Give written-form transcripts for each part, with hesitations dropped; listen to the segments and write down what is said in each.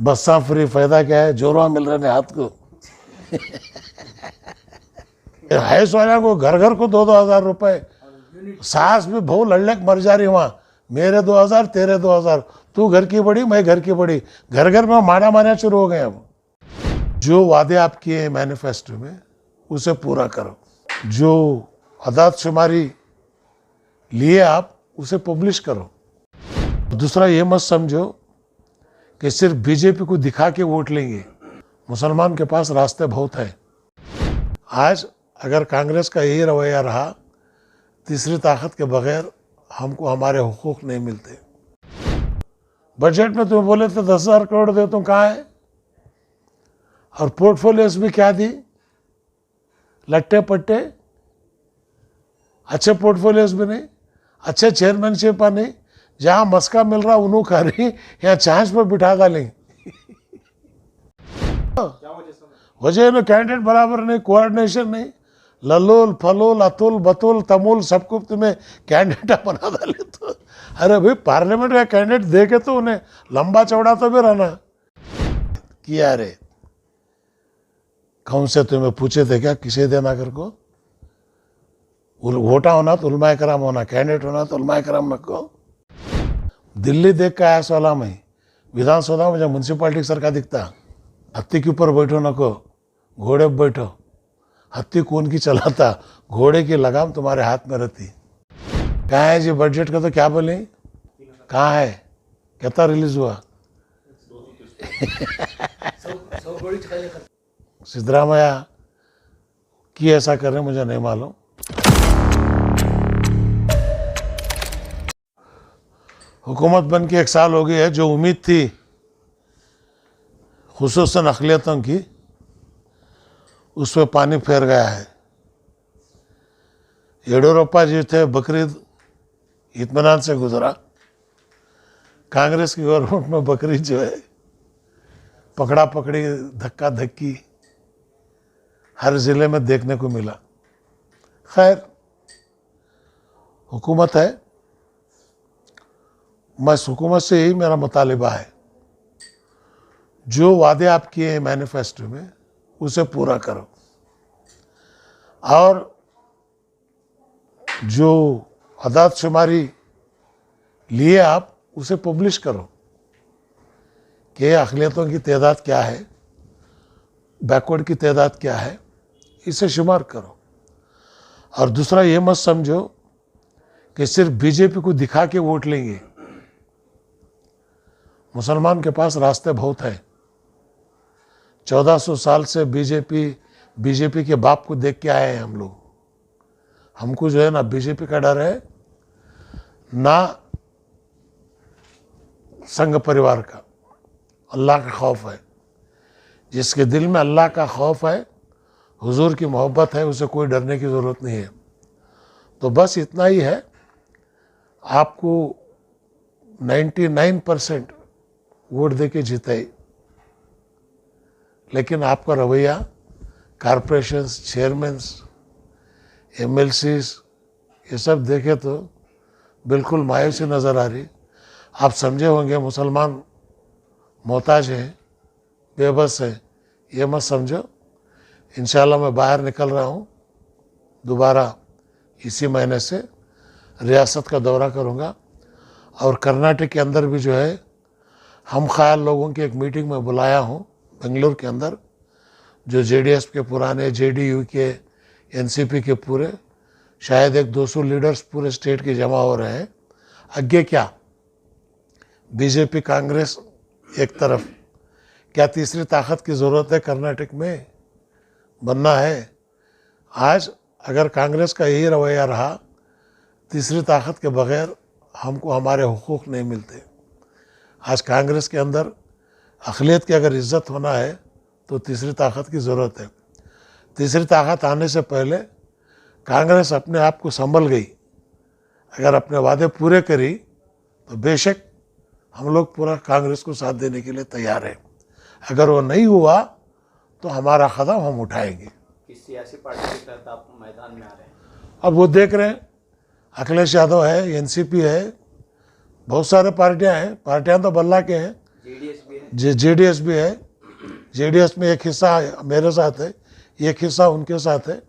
बस्सा फ्री फायदा क्या है, जोरवा मिल रहे हैं हाथ को। हैस वाले को घर घर को 2-2 हज़ार रुपए, सास भी बहु लड़ने मर जा रही वहाँ, मेरे 2,000 तेरे 2,000, तू घर की बड़ी मैं घर की बड़ी, घर घर में मारा मारना शुरू हो गए। अब जो वादे आप किए मैनिफेस्टो में उसे पूरा करो, जो अदाद शुमारी लिए आप उसे पब्लिश करो। दूसरा ये मत समझो कि सिर्फ बीजेपी को दिखा के वोट लेंगे, मुसलमान के पास रास्ते बहुत हैं। आज अगर कांग्रेस का यही रवैया रहा, तीसरी ताकत के बगैर हमको हमारे हुकूक नहीं मिलते। बजट में तुम्हें बोले थे 10,000 करोड़ दे, तुम कहाँ है? और पोर्टफोलियोज भी क्या दी, लट्टे पट्टे, अच्छे पोर्टफोलियोज भी नहीं, अच्छे चेयरमैनशिप नहीं, जहाँ मस्का मिल रहा उन्हों खा रही, यहाँ चांस पर बिठा डालेंगे। वजह ना कैंडिडेट बराबर नहीं, कोऑर्डिनेशन नहीं, ललोल फलोल अतुल बतुल तमुल सबको तुम्हें कैंडिडेट बना डाले। तो अरे भाई पार्लियामेंट का कैंडिडेट दे के तो उन्हें लंबा चौड़ा तो भी रहना किया। रे कौन से तुम्हें पूछे थे क्या किसे देना कर को? वोटा होना तो उलमाए कराम होना, कैंडिडेट होना तो उलमाए कराम नको। दिल्ली देख के आया 16 में विधानसभा में जब म्यूनसिपालिटी सरकार दिखता, हत्ती के ऊपर बैठो नको, घोड़े पर बैठो। हत्ती कौन की चलाता, घोड़े की लगाम तुम्हारे हाथ में रहती। कहाँ है जी बजट का? तो क्या बोले, कहाँ है, कहता रिलीज हुआ? सिद्धरामैया की ऐसा कर रहे मुझे नहीं मालूम। हुकूमत बन के 1 साल हो गई है, जो उम्मीद थी खुसूसन अक़लियतों की, उस पर पानी फेर गया है। येडियुरप्पा जी थे, बकरीद इत्मीनान से गुजरा। कांग्रेस की गवर्नमेंट में बकरीद जो है पकड़ा पकड़ी, धक्का धक्की हर जिले में देखने को मिला। खैर हुकूमत है, मैं हुकूमत से यही मेरा मुतालिबा है, जो वादे आप किए हैं मैनिफेस्टो में उसे पूरा करो, और जो अदाद शुमारी लिए आप उसे पब्लिश करो कि अक़लियतों की तादाद क्या है, बैकवर्ड की तादाद क्या है, इसे शुमार करो। और दूसरा ये मत समझो कि सिर्फ बीजेपी को दिखा के वोट लेंगे, मुसलमान के पास रास्ते बहुत हैं। 1400 साल से बीजेपी के बाप को देख के आए हैं हम लोग। हमको जो है ना बीजेपी का डर है, ना संघ परिवार का, अल्लाह का खौफ है। जिसके दिल में अल्लाह का खौफ है, हुजूर की मोहब्बत है, उसे कोई डरने की ज़रूरत नहीं है। तो बस इतना ही है, आपको 99% वोट दे के जिताई, लेकिन आपका रवैया कॉरपोरेशंस, चेयरमैन्स, एमएलसीज ये सब देखे तो बिल्कुल मायूसी नज़र आ रही। आप समझे होंगे मुसलमान मोहताज हैं, बेबस हैं, ये मत समझो। इंशाल्लाह मैं बाहर निकल रहा हूँ, दोबारा इसी महीने से रियासत का दौरा करूँगा, और कर्नाटक के अंदर भी जो है हम ख्याल लोगों की एक मीटिंग में बुलाया हूँ बेंगलुरु के अंदर, जो जेडीएस के पुराने, जेडीयू के, एनसीपी के पूरे शायद 200 लीडर्स पूरे स्टेट के जमा हो रहे हैं। आगे क्या बीजेपी कांग्रेस एक तरफ, क्या तीसरी ताकत की ज़रूरत है कर्नाटक में? बनना है। आज अगर कांग्रेस का यही रवैया रहा, तीसरी ताकत के बगैर हमको हमारे हुकूक नहीं मिलते। आज कांग्रेस के अंदर अक़लियत की अगर इज़्ज़त होना है तो तीसरी ताकत की ज़रूरत है। तीसरी ताकत आने से पहले कांग्रेस अपने आप को संभल गई, अगर अपने वादे पूरे करी तो बेशक हम लोग पूरा कांग्रेस को साथ देने के लिए तैयार हैं। अगर वो नहीं हुआ तो हमारा कदम हम उठाएंगे। किस सियासी पार्टी के तहत आप मैदान में आ रहे हैं? अब वो देख रहे हैं, अखिलेश यादव है, एनसीपी है, बहुत सारे पार्टियां हैं, पार्टियां तो बल्ला के हैं। जेडीएस भी है। जेडीएस भी है, जेडीएस में एक हिस्सा मेरे साथ है, एक हिस्सा उनके साथ है।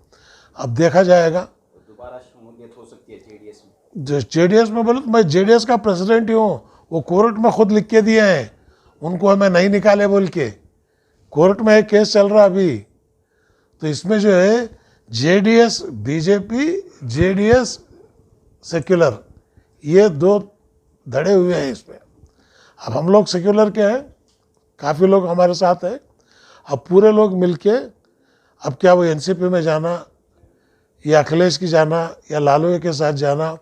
अब देखा जाएगा। दोबारा शमूलियत हो सकती है जेडीएस में। जेडीएस में बोलो तो मैं जेडीएस का प्रेसिडेंट ही हूँ। वो कोर्ट में खुद लिख के दिए हैं उनको, हमें नहीं निकाले बोल के। कोर्ट में एक केस चल रहा अभी। तो इसमें जो है जेडीएस बीजेपी, जेडीएस सेक्युलर, ये दो धड़े हुए हैं इसमें। अब हम लोग सेक्युलर के हैं, काफ़ी लोग हमारे साथ हैं। अब पूरे लोग मिलके अब क्या वो एनसीपी में जाना, या अखिलेश की जाना, या लालू के साथ जाना,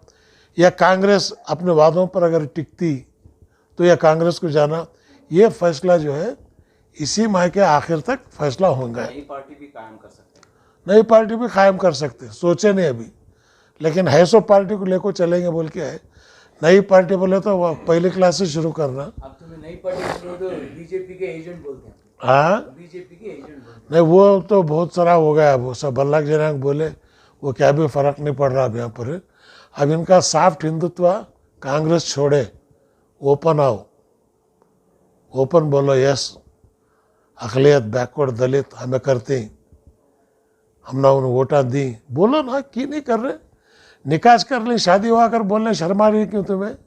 या कांग्रेस अपने वादों पर अगर टिकती तो या कांग्रेस को जाना, ये फैसला जो है इसी माह के आखिर तक फैसला होगा। नई पार्टी भी कायम कर सकते हैं। नई पार्टी भी कायम कर सकते, सोचे नहीं अभी, लेकिन है सो पार्टी को लेकर चलेंगे बोल के है। नई पार्टी बोले तो वो पहली क्लास से शुरू करना। अब तुम्हें नई पार्टी बोलो तो बीजेपी के एजेंट बोलते हैं। हाँ, बीजेपी के एजेंट बोलते हैं। नहीं वो तो बहुत सारा हो गया। वो सब बल्लाक जनांग बोले, वो क्या भी फर्क नहीं पड़ रहा अब यहाँ पर। अब इनका सॉफ्ट हिंदुत्व, कांग्रेस छोड़े, ओपन आओ, ओपन बोलो यस, अकलियत बैकवर्ड दलित हमें करते, हमने उन्हें वोटा दी, बोलो ना, की नहीं कर रहे। निकाज कर ली, शादी हुआ कर बोलने शर्मा रही क्यों तुम्हें?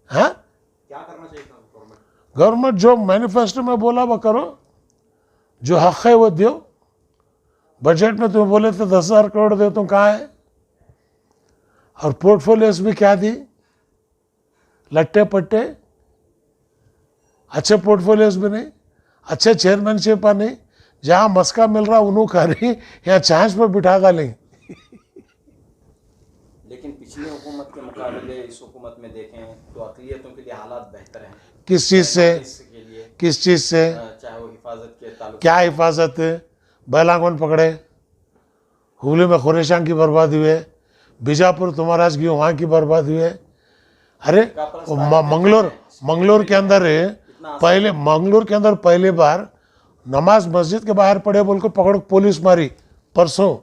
हाँ, क्या करना चाहिए था गवर्नमेंट? गवर्नमेंट जो मैनिफेस्टो में बोला वो करो, जो हक है वो दो। बजट में तुम्हें बोले थे 10,000 करोड़ दो, तुम कहाँ है? और पोर्टफोलियोज भी क्या दी, लट्टे पट्टे, अच्छे पोर्टफोलियोज भी नहीं, अच्छे चेयरमैनशिप नहीं। जहाँ मस्का मिल रहा उन्हों का नहीं, यहाँ चांस पर बिठा डालें। लेकिन पिछली हुकूमत के मुकाबले इस हुकूमत में देखें तो अक़लियतों के लिए हालात बेहतर हैं। किस चीज़ से? के लिए किस चीज़ से? चाहे वो हिफाजत के ताल्लुक, क्या हिफाजत है? बैला कौन पकड़े? हुगली में खुरेशान की बर्बादी हुए, बीजापुर तुम्हारा गई वहाँ की बर्बादी हुए। अरे मंगलोर के अंदर पहले, मंगलोर के अंदर पहली बार नमाज मस्जिद के बाहर पड़े बोल को पकड़ पुलिस मारी, परसों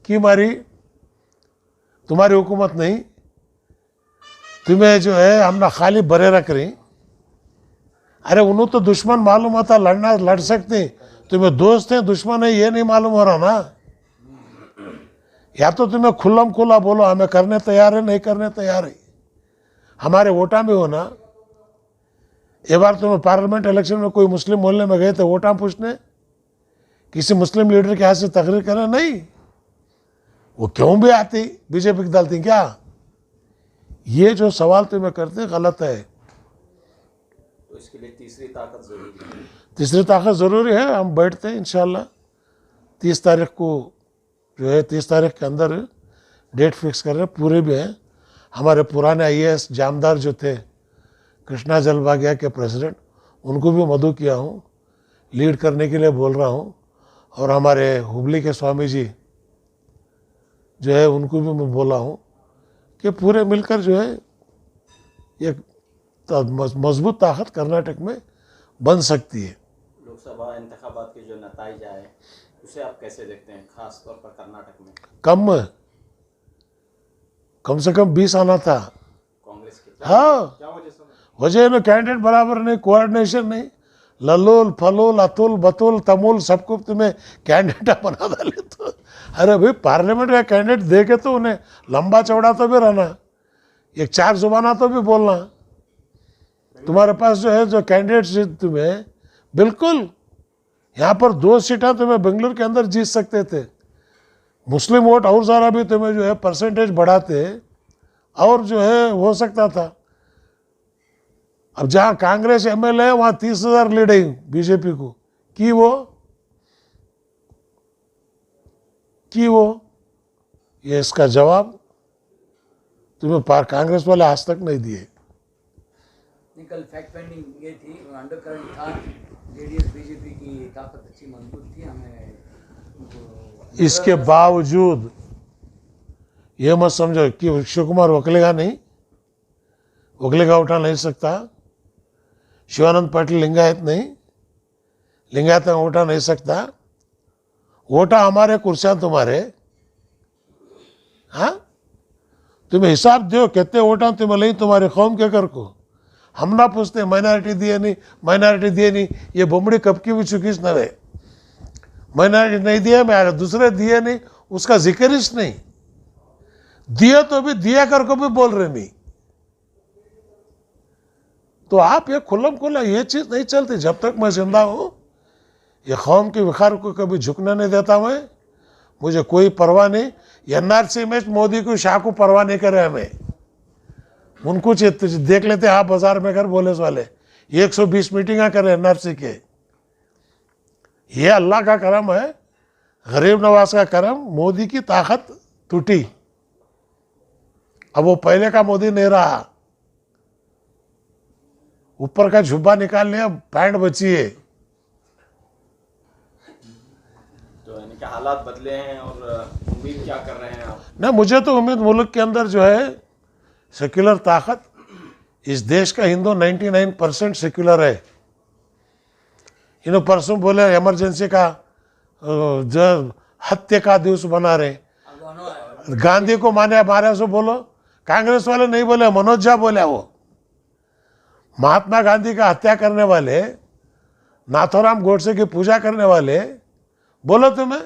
की मारी। तुम्हारी हुकूमत नहीं, तुम्हें जो है हमने खाली बरे रख रही। अरे उन्हों तो दुश्मन मालूम होता, लड़ना लड़ सकते, तुम्हें दोस्त हैं दुश्मन है ये नहीं मालूम हो रहा ना। या तो तुम्हें खुल्लम खुला बोलो हमें करने तैयार है, नहीं करने तैयार है, हमारे वोटा में हो ना। एक बार तुम्हें पार्लियामेंट इलेक्शन में कोई मुस्लिम मोहल्ले में गए थे वोटा पूछने, किसी मुस्लिम लीडर के हाथ से तकरीर करना नहीं, वो क्यों भी आती बीजेपी की डालती क्या? ये जो सवाल तुम्हें करते गलत है। तो इसके लिए तीसरी ताकत जरूरी है। तीसरी ताकत ज़रूरी है। हम बैठते हैं इंशाल्लाह 30 तारीख को, जो है 30 तारीख के अंदर डेट फिक्स कर रहे हैं। पूरे भी हैं हमारे पुराने IAS जामदार जो थे, कृष्णा जलबागिया के प्रेसिडेंट, उनको भी मदऊ किया हूँ, लीड करने के लिए बोल रहा हूँ। और हमारे हुबली के स्वामी जी जो है उनको भी मैं बोला हूँ कि पूरे मिलकर जो है एक मजबूत ताकत कर्नाटक में बन सकती है। लोकसभा इंतखाबात के जो नताइज आए उसे आप कैसे देखते हैं, खास तौर पर कर्नाटक में? कम से कम 20 आना था कांग्रेस के हाँ, क्या वजह से? वजह में कैंडिडेट बराबर नहीं, कोऑर्डिनेशन नहीं, ललोल फलोल अतुल बतुल तमुल सबको तुम्हें कैंडिडेट बना डाले। तो अरे भाई पार्लियामेंट का कैंडिडेट दे के तो उन्हें लंबा चौड़ा तो भी रहना, एक 4 जुबाना तो भी बोलना। तुम्हारे पास जो है जो कैंडिडेट तुम्हें बिल्कुल यहाँ पर 2 सीटें तुम्हें बेंगलुरु के अंदर जीत सकते थे। मुस्लिम वोट और ज़रा भी तुम्हें जो है परसेंटेज बढ़ाते और जो है हो सकता था। अब जहाँ कांग्रेस MLA है वहाँ 30,000 लीड है बीजेपी को कि वो ये इसका जवाब तुम्हें कांग्रेस वाले आज तक नहीं दिए। कल फैक्ट फाइंडिंग ये थी, अंडर करंट था, जेडीएस बीजेपी की ताकत अच्छी मजबूत थी, हमें उनको इसके बावजूद ये मत समझो कि शिव कुमार वकलेगा नहीं, वकलेगा उठा नहीं सकता। शिवानंद पाटिल लिंगायत नहीं, लिंगायत में उठा नहीं सकता। वोटा हमारे, कुर्सियां तुम्हारे। हाँ, तुम्हें हिसाब दो कितने वोटा तुम्हें नहीं तुम्हारे कौम के घर को। हम ना पूछते माइनॉरिटी दिए नहीं, माइनॉरिटी दिए नहीं, ये बुमड़ी कब की भी चुकी नवे माइनॉरिटी नहीं दिया, मैं दूसरे दिए नहीं, उसका जिक्र ही नहीं दिया, तो भी दिया कर को भी बोल रहे नहीं। तो आप ये खुल्लम खुल्ला ये चीज नहीं चलती। जब तक मैं जिंदा हूं ये कौम की विखार को कभी झुकने नहीं देता मैं, मुझे कोई परवाह नहीं। एनआरसी में मोदी को शाह को परवाह नहीं करे हमें, उनको देख लेते आप बाजार में कर बोले वाले 120 मीटिंग करे एनआरसी के। ये अल्लाह का करम है, गरीब नवाज का करम। मोदी की ताकत टूटी, अब वो पहले का मोदी नहीं रहा। ऊपर का झुब्बा निकाल लिया, पैंट बची है। तो यानी कि हालात बदले हैं और उम्मीद क्या कर रहे हैं आप? ना, मुझे तो उम्मीद मुल्क के अंदर जो है सेक्युलर ताकत, इस देश का हिंदू 99% सेक्युलर है। इन्हों परसों बोले इमरजेंसी का जो हत्या का दिवस बना रहे, गांधी को मारे सो बोलो, कांग्रेस वाले नहीं बोले, मनोज झा बोले। वो महात्मा गांधी का हत्या करने वाले, नाथोराम गोडसे की पूजा करने वाले, बोलो तुम्हें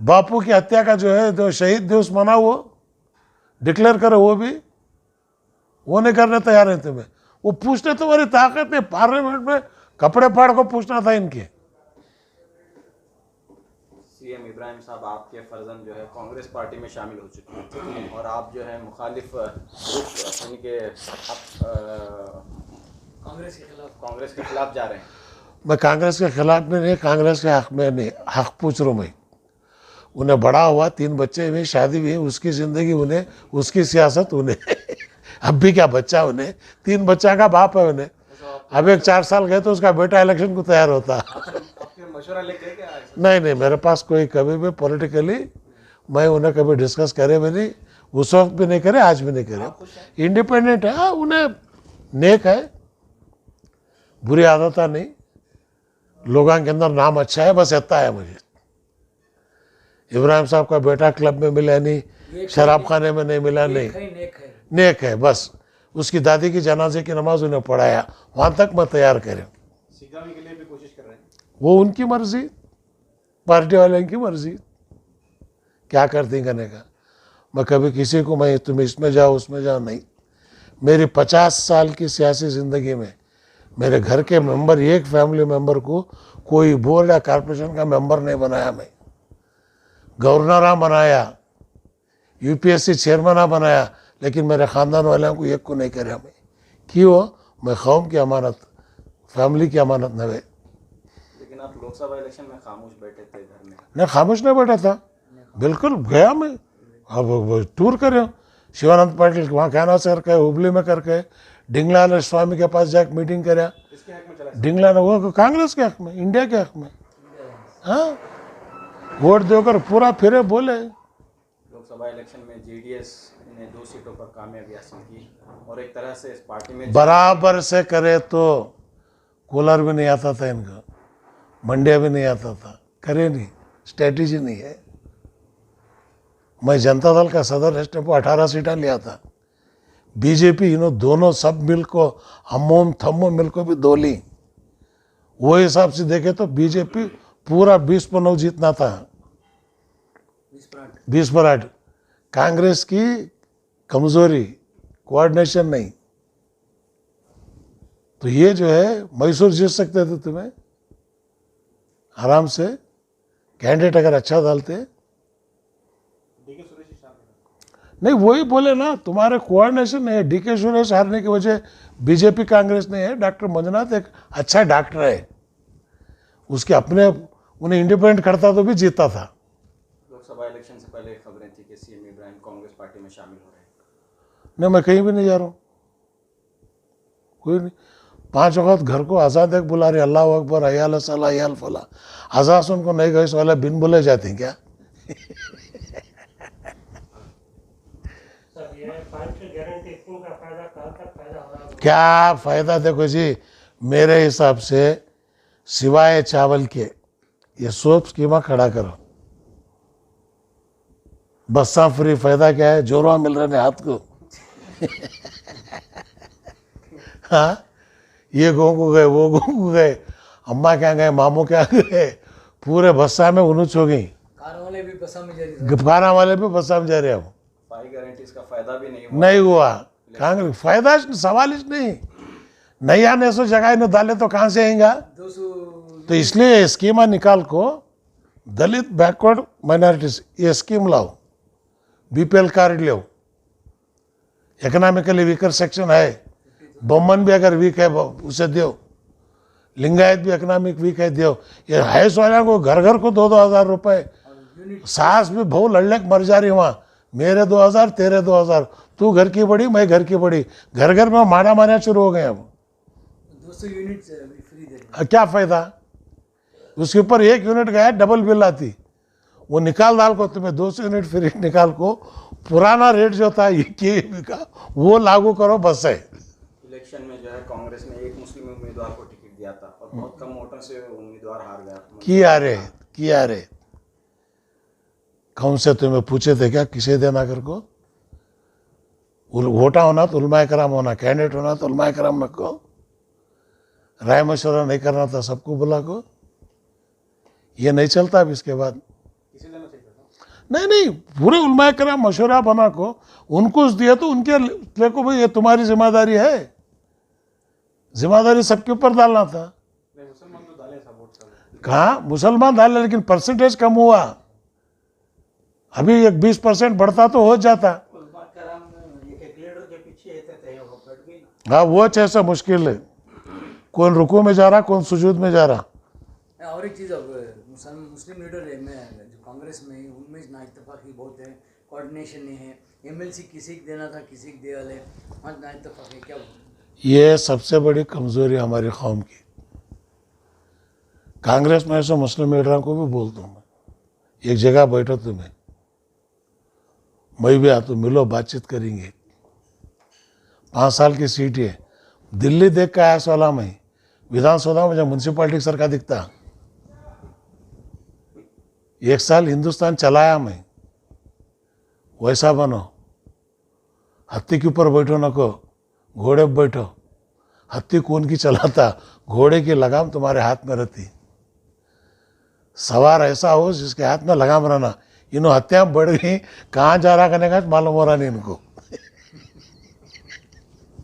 बापू की हत्या का जो है जो शहीद दिवस मना वो डिक्लेयर करो, वो नहीं करने तैयार है तुम्हें। वो पूछने तुम्हारी ताकत नहीं, पार्लियामेंट में कपड़े फाड़ को पूछना था इनके। सीएम इब्राहिम साहब आपके फर्जंद जो है कांग्रेस पार्टी में शामिल हो चुके हैं और आप जो है मुखालिफ ग्रुप यानी कि कांग्रेस के खिलाफ जा रहे हैं। मैं कांग्रेस के खिलाफ में नहीं, कांग्रेस के हक में नहीं, हक पूछ रहा हूँ मैं। उन्हें बड़ा हुआ, 3 बच्चे हुए, शादी हुई, उसकी ज़िंदगी उन्हें, उसकी सियासत उन्हें अब भी क्या बच्चा उन्हें, 3 बच्चा का बाप है उन्हें। अब एक 4 साल गए तो उसका बेटा इलेक्शन को तैयार होता। आपके मशवरा लेके क्या? नहीं, मेरे पास कोई कभी भी पॉलिटिकली मैं उन्हें कभी डिस्कस करे भी नहीं, उस वक्त भी नहीं करे, आज भी नहीं करे। इंडिपेंडेंट है, उन्हें नेक है, बुरी आदत नहीं, लोगों के अंदर नाम अच्छा है, बस इतना है। मुझे इब्राहिम साहब का बेटा क्लब में मिला नहीं, शराब खाने में नहीं मिला, नहीं, नेक है बस। उसकी दादी की जनाजे की नमाज उन्हें पढ़ाया, वहाँ तक मैं तैयार करें। सिखाने के लिए भी कोशिश कर रहे हैं, वो उनकी मर्जी, पार्टी वाले की मर्जी, क्या करती करने का। मैं कभी किसी को मैं तुम इसमें जाओ उसमें जाओ नहीं। मेरी 50 साल की सियासी ज़िंदगी में मेरे घर के मेंबर, एक फैमिली मेंबर को कोई बोर्ड या कॉर्पोरेशन का मेंबर नहीं बनाया, मैं गवर्नर बनाया, यूपीएससी चेयरमैन बनाया, लेकिन मेरे ख़ानदान वालों को एक को नहीं करे मैं। क्यों? मैं कौम की अमानत, फैमिली की अमानत न वे। लेकिन आप लोकसभा इलेक्शन में खामोश बैठे थे घर में। नहीं, खामोश नहीं बैठा था, बिल्कुल गया मैं। अब टूर करे शिवानंद पाटिल वहाँ कहना सर के हुबली में करके डिंगला स्वामी के पास जाकर मीटिंग करा। किसके हक में चला? डिंगला ने वो कांग्रेस के हक में, इंडिया के हक में। हाँ, वोट देकर पूरा फिरे बोले। लोकसभा इलेक्शन में जेडीएस ने 2 सीटों पर कामयाबी हासिल की और एक तरह से इस पार्टी में बराबर से करे तो कूलर भी नहीं आता था इनका, मंडिया भी नहीं आता था, करे नहीं, स्ट्रेटेजी नहीं है। मैं जनता दल का सदर नेशनल को 18 सीटें लिया था, बीजेपी इन्हों दोनों सब मिल को हमोम थम्मो मिल को भी 2 ली। वो हिसाब से देखे तो बीजेपी पूरा 20-9 जीतना था, 20-8। कांग्रेस की कमजोरी, कोऑर्डिनेशन नहीं। तो ये जो है मैसूर जीत सकते थे तुम्हें आराम से, कैंडिडेट अगर अच्छा डालते। नहीं, वही बोले ना, तुम्हारे कोऑर्डिनेशन है। डीके सुरेश हारने की वजह बीजेपी कांग्रेस नहीं है। डॉक्टर मंजुनाथ एक अच्छा डॉक्टर है, उसके अपने उन्हें इंडिपेंडेंट करता तो भी जीता था। लोकसभा इलेक्शन से पहले खबरें थी कि सीएम इब्राहिम कांग्रेस पार्टी में शामिल हो रहे हैं। नहीं, मैं कहीं भी नहीं जा रहा हूँ, कोई नहीं। 5 वक्त घर को आज़ाद एक बुला रहे, अल्लाह अकबर, अयाल सला अयाल फला। आज़ाद उनको नहीं गए वाले बिन बुले जाते हैं क्या? क्या फायदा? देखो जी, मेरे हिसाब से सिवाय चावल के ये सोप स्कीमा खड़ा करो, बस्सा फ्री। फायदा क्या है? जोरवा मिल रहे हैं हाथ को हाँ, ये गाँव को गए, वो गाँव को गए, अम्मा क्या गए, मामू क्या गए, पूरे बस्सा में उन्नत हो गई। कार वाले भी बसा में जा रही खाना वाले भी बस्सा में जा रहे अब। 5 गारंटीज का फायदा भी नहीं हुआ। नहीं हुआ, कांग्रेस फायदा सवाल ही नहीं, नहीं आने से जगह न डाले तो कहाँ से आएगा। 200 तो इसलिए स्कीमा निकाल को दलित बैकवर्ड माइनॉरिटीज ये स्कीम लाओ, बीपीएल कार्ड लो, इकोनॉमिकली वीकर सेक्शन है, बम्मन भी अगर वीक है उसे दो, लिंगायत भी इकोनॉमिक वीक है दो, ये हैस वाला को घर घर को 2-2 हज़ार रुपए, यूनिट सास भी बहु लड़ने मर जा रही वहाँ, मेरे 2,000 तेरे 2,000, तू घर की बड़ी मैं घर की बड़ी, घर घर में मारा मारा शुरू हो गए अब। 200 यूनिट फ्री दे रहे हैं। क्या फायदा, उसके ऊपर 1 यूनिट गया डबल बिल आती, वो निकाल डाल को तुम्हें 200 यूनिट फ्री निकाल को पुराना रेट जो था का वो लागू करो, बस है। इलेक्शन में जो है कांग्रेस ने एक मुस्लिम उम्मीदवार को टिकट दिया था और बहुत कम वोटों से उम्मीदवार हार गया। किया रे कौन से तुम्हें पूछे थे क्या किसे देना कर को, वोटा होना तो उलमाए कराम होना, कैंडिडेट होना तो उलमाए कराम को, राय मशवरा नहीं करना था सबको बुला को, ये नहीं चलता अब इसके बाद। नहीं, पूरे उलमाए कराम मशवरा बना को उनको दिया तो उनके देखो भाई ये तुम्हारी जिम्मेदारी है, जिम्मेदारी सबके ऊपर डालना था। मुसलमान तो डाले सब वोट, कहाँ मुसलमान डाले, लेकिन परसेंटेज कम हुआ, अभी एक 20% बढ़ता तो हो जाता। हाँ वो ऐसा मुश्किल है, कौन रुकू में जा रहा, कौन सुजूद में जा रहा। और एक चीज़, अब मुस्लिम लीडर है मैं जो कांग्रेस में है, उनमें ना इत्तेफाकी बहुत है, कोऑर्डिनेशन नहीं है, एमएलसी किसी को देना था किसी को दे वाले, वहाँ ना इत्तेफाकी, क्या ये सबसे बड़ी कमज़ोरी हमारी कौम की। कांग्रेस में ऐसे मुस्लिम लीडरों को भी बोलता हूँ मैं, एक जगह बैठो तुम्हें, मैं भी आता, मिलो बातचीत करेंगे, 5 साल की सीट है, दिल्ली देख का आया वाला मैं, विधानसभा में जब म्यूनसिपालिटी सरकार दिखता, 1 साल हिंदुस्तान चलाया मैं, वैसा बनो, हत्ती के ऊपर बैठो नको, घोड़े पर बैठो, हत्ती कौन की चलाता, घोड़े की लगाम तुम्हारे हाथ में रहती, सवार ऐसा हो जिसके हाथ में लगाम रहना, इन्हों हत्याएं बढ़ गई, कहाँ जा रहा करने का मालूम हो रहा नहीं इनको।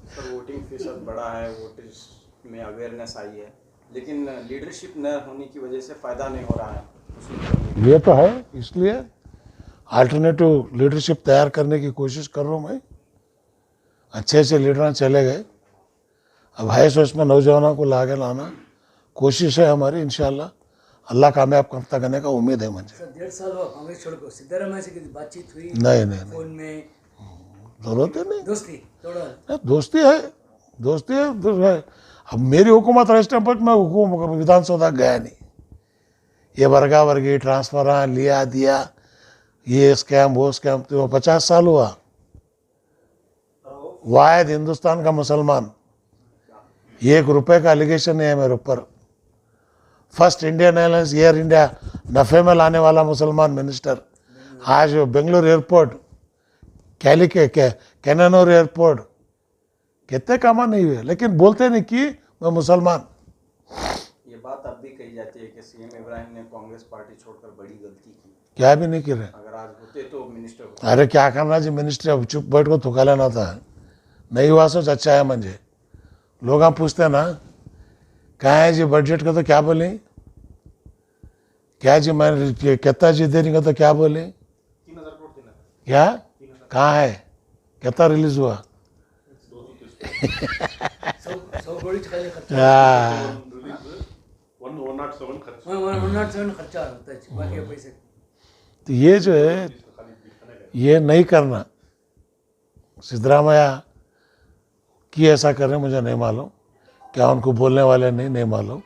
सर वोटिंग फीसद बढ़ा है, वोटर्स में अवेयरनेस आई है, लेकिन लीडरशिप न होने की वजह से फ़ायदा नहीं हो रहा है। ये तो है, इसलिए अल्टरनेटिव लीडरशिप तैयार करने की कोशिश कर रहा हूँ मैं, अच्छे लीडर चले गए, अब है सो इसमें नौजवानों को लागे लाना कोशिश है हमारी, इंशाल्लाह अल्लाह कामयाब करता करने का उम्मीद है मुझे। सर 1.5 साल हुआ कांग्रेस छोड़ को, सिद्धारमैया से किसी बातचीत हुई? नहीं, फोन में जरूरत है नहीं, दोस्ती थोड़ा दोस्ती है तो है। अब मेरी हुकूमत रहे टाइम पर मैं विधानसभा गया नहीं, ये वर्गा वर्गी ट्रांसफर लिया दिया, ये स्कैम वो स्कैम, तो 50 साल हुआ, वाहिद हिंदुस्तान का मुसलमान, 1 रुपए का एलिगेशन नहीं है मेरे ऊपर, first Indian Airlines Air India नफ़े में लाने वाला मुसलमान मिनिस्टर, आज बेंगलुरु एयरपोर्ट, कैनानोर एयरपोर्ट, कितने कामा नहीं हुए, लेकिन बोलते नहीं कि मैं मुसलमान। ये बात अब भी कही जाती है कि सीएम इब्राहिम ने कांग्रेस पार्टी छोड़कर बड़ी गलती की, क्या भी नहीं कर रहे, अगर आज होते तो मिनिस्टर होते। अरे क्या करना जी मिनिस्टर, अब चुप बैठ को थुका लेना था, नहीं हुआ सोच अच्छा है मुझे, लोग आप पूछते ना कहाँ है जी बजट का, तो क्या बोले, क्या जी मैं कितना जी दे रही का, तो क्या बोले, 3000 करोड़ देना, क्या कहाँ है, कितना रिलीज हुआ, 100 करोड़ खाली खर्चा, 107 खर्चा होता है, बाकी पैसे। तो ये जो है ये नहीं करना, सिद्धरामैया की ऐसा कर रहे मुझे नहीं मालूम, क्या उनको बोलने वाले नहीं मालूम,